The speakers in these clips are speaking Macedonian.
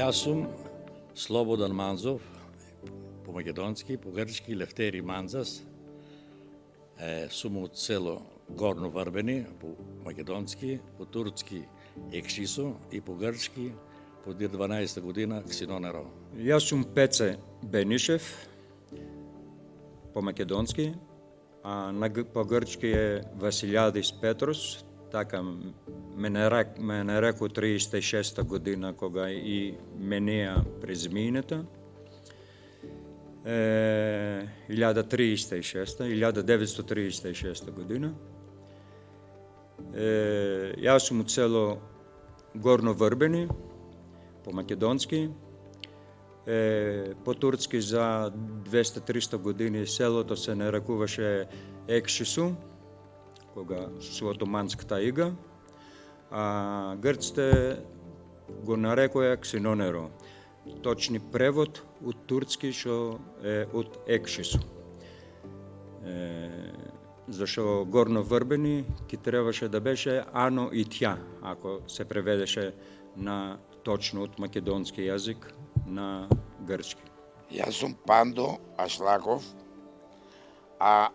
Јас сум Слободан Манзов, по македонски, по грчки Лефтери Манзас. Сум од село Горно Врбени, по македонски, по турски Екшисо и по грчки по 12 година Ксинонеро. Јас сум Пеце Бенишев, по македонски, а по грчки е Василјадис Петрос, така ме нареку 36 година кога и менија презимината. 1936 година. Јас сум од село Горно Врбени, по македонски. По турски за 200-300 години селото се нарекуваше Екшису, кога со отоманската ига, а грците го нарекоја Ксинонеро. Точни превод од турски што е од Екшису. Зашто Горно Врбени ки требаше да беше Ано и Тја, ако се преведеше на точно од македонски јазик на грчки. Јас сум Пандо Ашлаков, а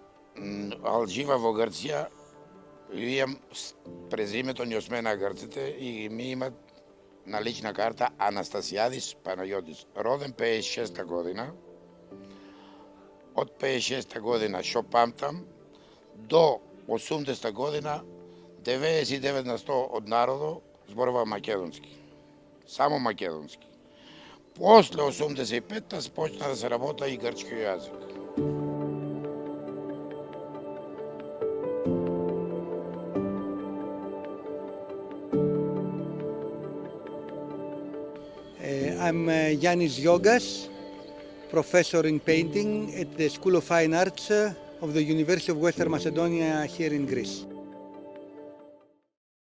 живеам во Грција. Имам презимето ни осмена грците и ми имат на лична карта Анастасијадис Панајотис. Роден 56 година. Од 56 година што памтам до 80 година 99% од народот зборува македонски. Само македонски. После 85-та почна да се работа и грчки јазик. I'm Yannis Yogas, professor in painting at the School of Fine Arts of the University of Western Macedonia here in Greece.